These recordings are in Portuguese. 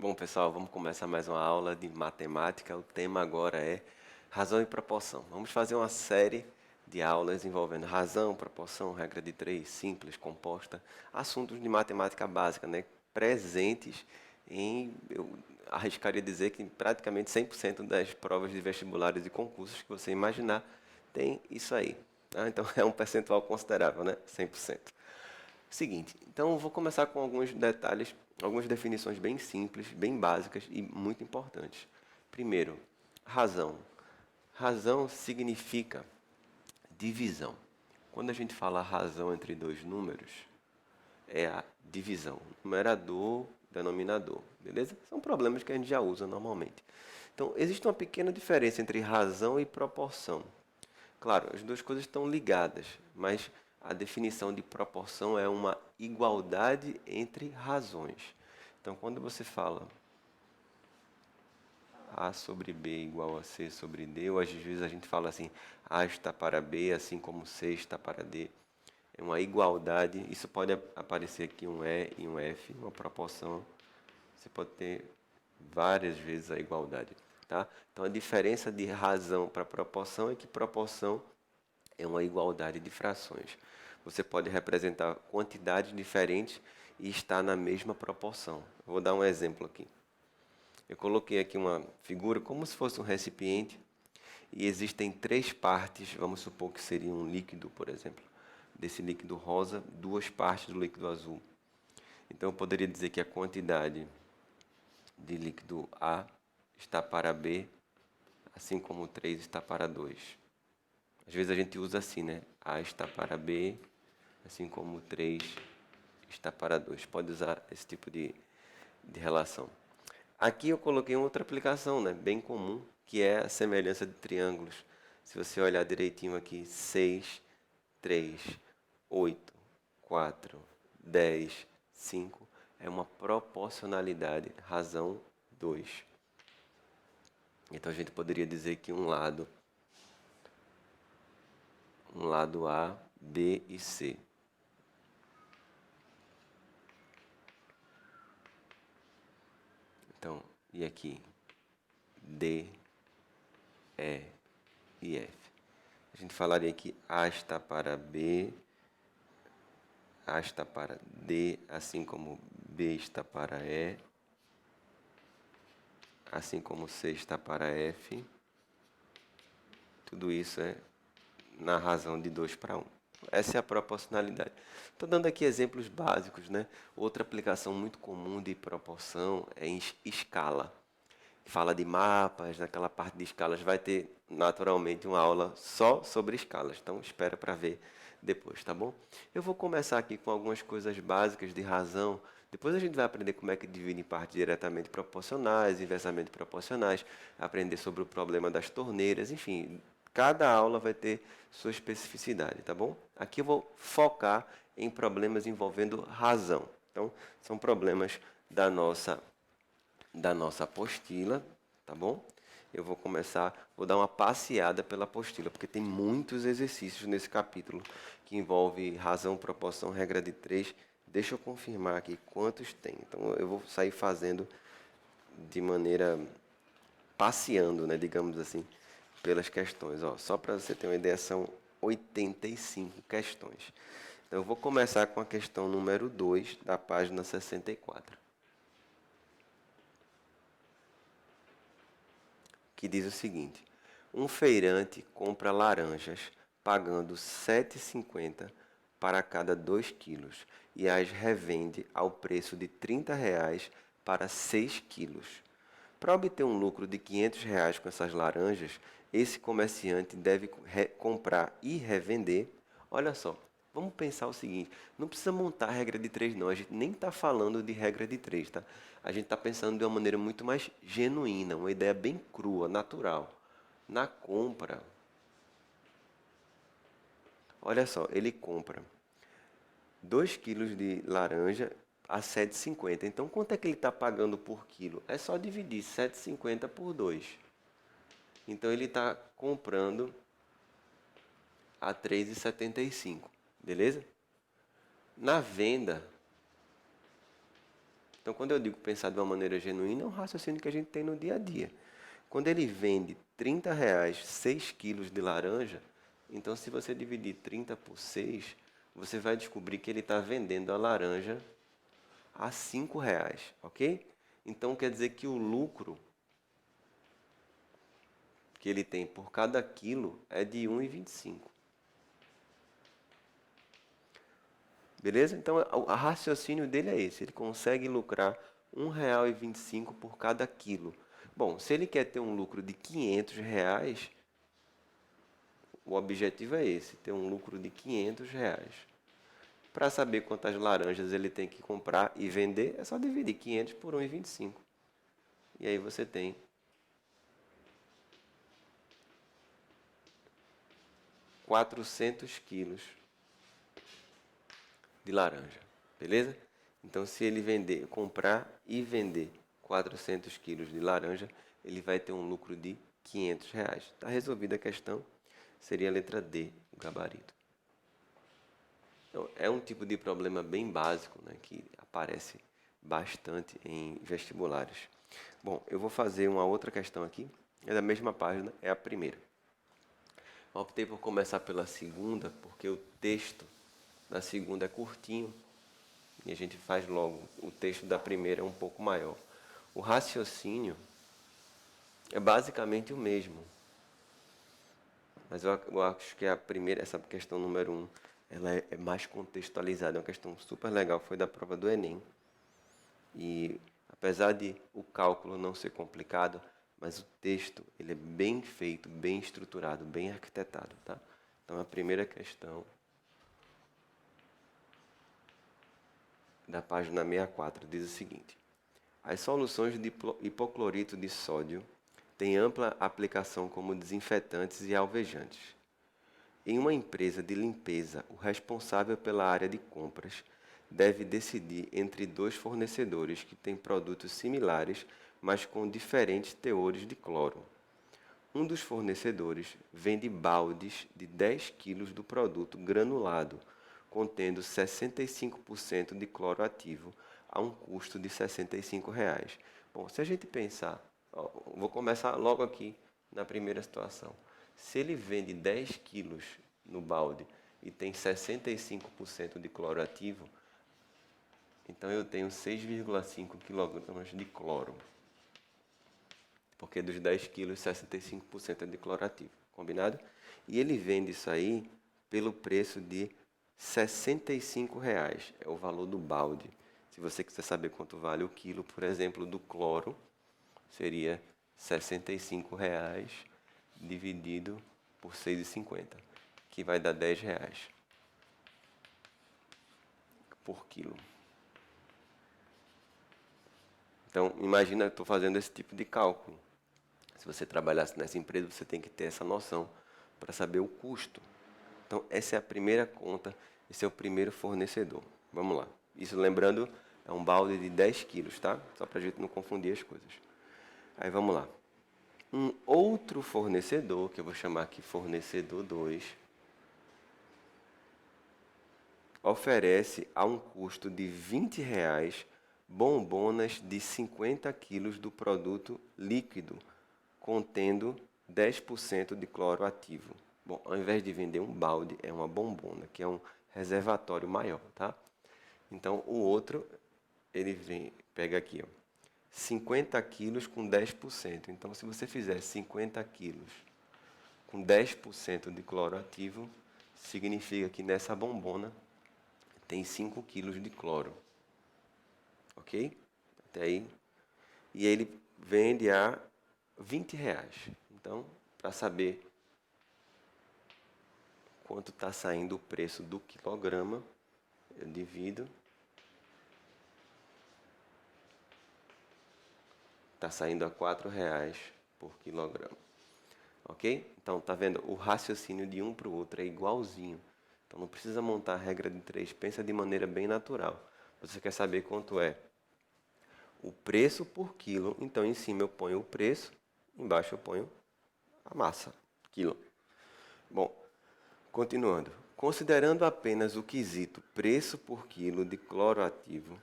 Bom, pessoal, vamos começar mais uma aula de matemática. O tema agora é razão e proporção. Vamos fazer uma série de aulas envolvendo razão, proporção, regra de três, simples, composta, assuntos de matemática básica, né? Presentes eu arriscaria dizer que praticamente 100% das provas de vestibulares e concursos que você imaginar tem isso aí. Tá? Então é um percentual considerável, né? 100%. Seguinte, então eu vou começar com alguns detalhes, algumas definições bem simples, bem básicas e muito importantes. Primeiro, razão. Razão significa divisão. Quando a gente fala razão entre dois números, é a divisão. Numerador, denominador, beleza? São problemas que a gente já usa normalmente. Então, existe uma pequena diferença entre razão e proporção. Claro, as duas coisas estão ligadas, mas a definição de proporção é uma igualdade entre razões. Então, quando você fala A sobre B igual a C sobre D, ou às vezes a gente fala assim, A está para B, assim como C está para D. É uma igualdade, isso pode aparecer aqui um E e um F, uma proporção. Você pode ter várias vezes a igualdade. Tá? Então, a diferença de razão para proporção é que proporção é uma igualdade de frações. Você pode representar quantidades diferentes e estar na mesma proporção. Vou dar um exemplo aqui. Eu coloquei aqui uma figura como se fosse um recipiente e existem três partes, vamos supor que seria um líquido, por exemplo. Desse líquido rosa, duas partes do líquido azul. Então eu poderia dizer que a quantidade de líquido A está para B, assim como o 3 está para 2. Às vezes a gente usa assim, né? A está para B, assim como o 3 está para 2. Pode usar esse tipo de relação. Aqui eu coloquei outra aplicação, né? Bem comum, que é a semelhança de triângulos. Se você olhar direitinho aqui, 6, 3, 8, 4, 10, 5, é uma proporcionalidade, razão 2. Então a gente poderia dizer que um lado A, B e C. Então, e aqui? D, E e F. A gente falaria que A está para B, A está para D, assim como B está para E, assim como C está para F. Tudo isso é na razão de 2 para 1. Essa é a proporcionalidade. Estou dando aqui exemplos básicos, né? Outra aplicação muito comum de proporção é em escala. Fala de mapas, naquela parte de escalas vai ter naturalmente uma aula só sobre escalas. Então espera para ver depois, tá bom? Eu vou começar aqui com algumas coisas básicas de razão. Depois a gente vai aprender como é que divide em partes diretamente proporcionais, inversamente proporcionais, aprender sobre o problema das torneiras, enfim, cada aula vai ter sua especificidade, tá bom? Aqui eu vou focar em problemas envolvendo razão. Então, são problemas da nossa apostila, tá bom? Eu vou começar, vou dar uma passeada pela apostila, porque tem muitos exercícios nesse capítulo que envolve razão, proporção, regra de três. Deixa eu confirmar aqui quantos tem. Então eu vou sair fazendo de maneira passeando, né, digamos assim, pelas questões. Ó, só para você ter uma ideia, são 85 questões. Então eu vou começar com a questão número 2 da página 64. Que diz o seguinte: um feirante compra laranjas pagando R$ 7,50 para cada 2 quilos e as revende ao preço de R$ 30 para 6 quilos. Para obter um lucro de R$ 500 com essas laranjas, esse comerciante deve comprar e revender. Olha só, vamos pensar o seguinte: não precisa montar a regra de três, não. A gente nem está falando de regra de três, tá? A gente está pensando de uma maneira muito mais genuína, uma ideia bem crua, natural. Na compra, olha só, ele compra 2 quilos de laranja a 7,50. Então, quanto é que ele está pagando por quilo? É só dividir 7,50 por 2. Então ele está comprando a 3,75, beleza? Na venda, Então, quando eu digo pensar de uma maneira genuína, é um raciocínio que a gente tem no dia a dia. Quando ele vende R$ 30, 6 quilos de laranja, então se você dividir 30 por 6, você vai descobrir que ele está vendendo a laranja a R$ 5, ok? Então quer dizer que o lucro que ele tem por cada quilo é de 1,25. Beleza? Então o raciocínio dele é esse, ele consegue lucrar R$ 1,25 por cada quilo. Bom, se ele quer ter um lucro de R$ 500, o objetivo é esse, ter um lucro de R$ 500. Para saber quantas laranjas ele tem que comprar e vender, é só dividir 500 por 1,25. E aí você tem 400 quilos de laranja, beleza? Então, se ele comprar e vender 400 quilos de laranja, ele vai ter um lucro de R$ 500. Está resolvida a questão, seria a letra D, o gabarito. Então, é um tipo de problema bem básico, né, que aparece bastante em vestibulares. Bom, eu vou fazer uma outra questão aqui, é da mesma página, é a primeira. Optei por começar pela segunda, porque o texto da segunda é curtinho e a gente faz logo. O texto da primeira é um pouco maior. O raciocínio é basicamente o mesmo, mas eu acho que a primeira, essa questão número 1, ela é mais contextualizada, é uma questão super legal, foi da prova do Enem. E apesar de o cálculo não ser complicado, mas o texto ele é bem feito, bem estruturado, bem arquitetado, tá? Então a primeira questão da página 64 diz o seguinte: as soluções de hipoclorito de sódio têm ampla aplicação como desinfetantes e alvejantes. Em uma empresa de limpeza, o responsável pela área de compras deve decidir entre dois fornecedores que têm produtos similares, mas com diferentes teores de cloro. Um dos fornecedores vende baldes de 10 kg do produto granulado, contendo 65% de cloro ativo, a um custo de R$ 65. Bom, se a gente pensar, ó, vou começar logo aqui na primeira situação. Se ele vende 10 quilos no balde e tem 65% de cloro ativo, então eu tenho 6,5 kg de cloro. Porque dos 10 quilos, 65% é de cloro ativo. Combinado? E ele vende isso aí pelo preço de R$ 65. É o valor do balde. Se você quiser saber quanto vale o quilo, por exemplo, do cloro, seria R$ 65 dividido por 6,50, que vai dar R$ 10 por quilo. Então, imagina, eu estou fazendo esse tipo de cálculo. Se você trabalhasse nessa empresa, você tem que ter essa noção para saber o custo. Então, essa é a primeira conta, esse é o primeiro fornecedor. Vamos lá. Isso, lembrando, é um balde de 10 quilos, tá? Só para a gente não confundir as coisas. Aí, vamos lá. Um outro fornecedor, que eu vou chamar aqui fornecedor 2, oferece a um custo de R$ 20 bombonas de 50 quilos do produto líquido, contendo 10% de cloro ativo. Bom, ao invés de vender um balde, é uma bombona, que é um reservatório maior, tá? Então, o outro, ele pega aqui, ó, 50 quilos com 10%. Então, se você fizer 50 quilos com 10% de cloro ativo, significa que nessa bombona tem 5 quilos de cloro. Ok? Até aí. E ele vende a R$ 20. Então, para saber quanto está saindo o preço do quilograma, eu divido. Está saindo a R$ 4,00 por quilograma. Ok? Então, tá vendo? O raciocínio de um para o outro é igualzinho. Então, não precisa montar a regra de 3. Pensa de maneira bem natural. Você quer saber quanto é o preço por quilo. Então, em cima eu ponho o preço, embaixo eu ponho a massa, quilo. Bom, continuando. Considerando apenas o quesito preço por quilo de cloro ativo,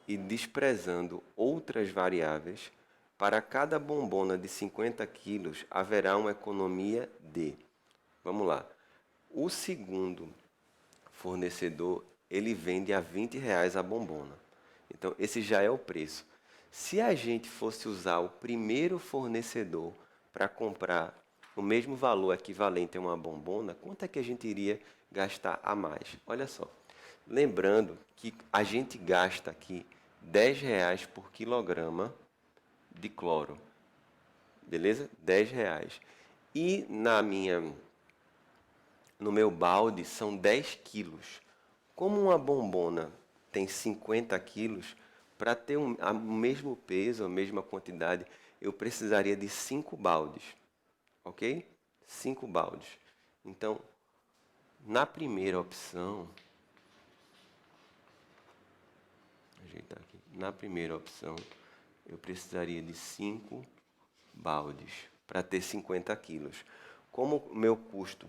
e desprezando outras variáveis, para cada bombona de 50 quilos haverá uma economia de... Vamos lá. O segundo fornecedor, ele vende a R$ 20 a bombona. Então, esse já é o preço. Se a gente fosse usar o primeiro fornecedor para comprar o mesmo valor equivalente a uma bombona, quanto é que a gente iria gastar a mais? Olha só. Lembrando que a gente gasta aqui R$ 10 por quilograma de cloro. Beleza? R$ 10. E no meu balde são 10 quilos. Como uma bombona tem 50 quilos, para ter o mesmo peso, a mesma quantidade, eu precisaria de 5 baldes. Ok? 5 baldes. Então, na primeira opção, ajeitar aqui. Na primeira opção, eu precisaria de 5 baldes para ter 50 quilos. Como o meu custo,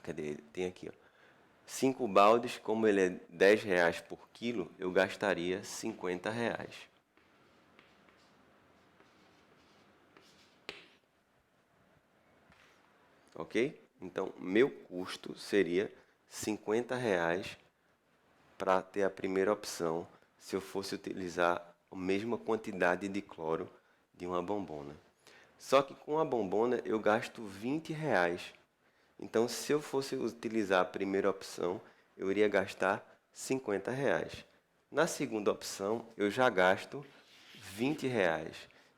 cadê? Tem aqui, ó. 5 baldes, como ele é R$ 10 por quilo, eu gastaria R$ 50. Ok? Então, meu custo seria R$ 50 para ter a primeira opção, se eu fosse utilizar a mesma quantidade de cloro de uma bombona. Só que com a bombona eu gasto R$ 20. Então, se eu fosse utilizar a primeira opção, eu iria gastar R$ 50. Na segunda opção, eu já gasto R$ 20.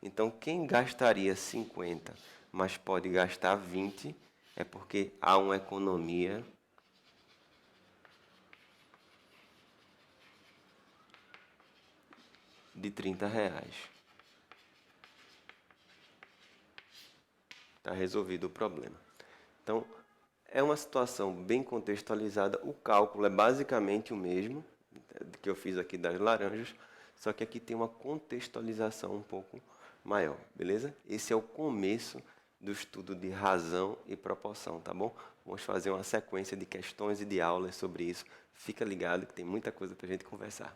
Então, quem gastaria 50, mas pode gastar 20, é porque há uma economia de R$ 30. Está resolvido o problema. Então, é uma situação bem contextualizada. O cálculo é basicamente o mesmo que eu fiz aqui das laranjas, só que aqui tem uma contextualização um pouco maior, beleza? Esse é o começo do estudo de razão e proporção, tá bom? Vamos fazer uma sequência de questões e de aulas sobre isso. Fica ligado que tem muita coisa para a gente conversar.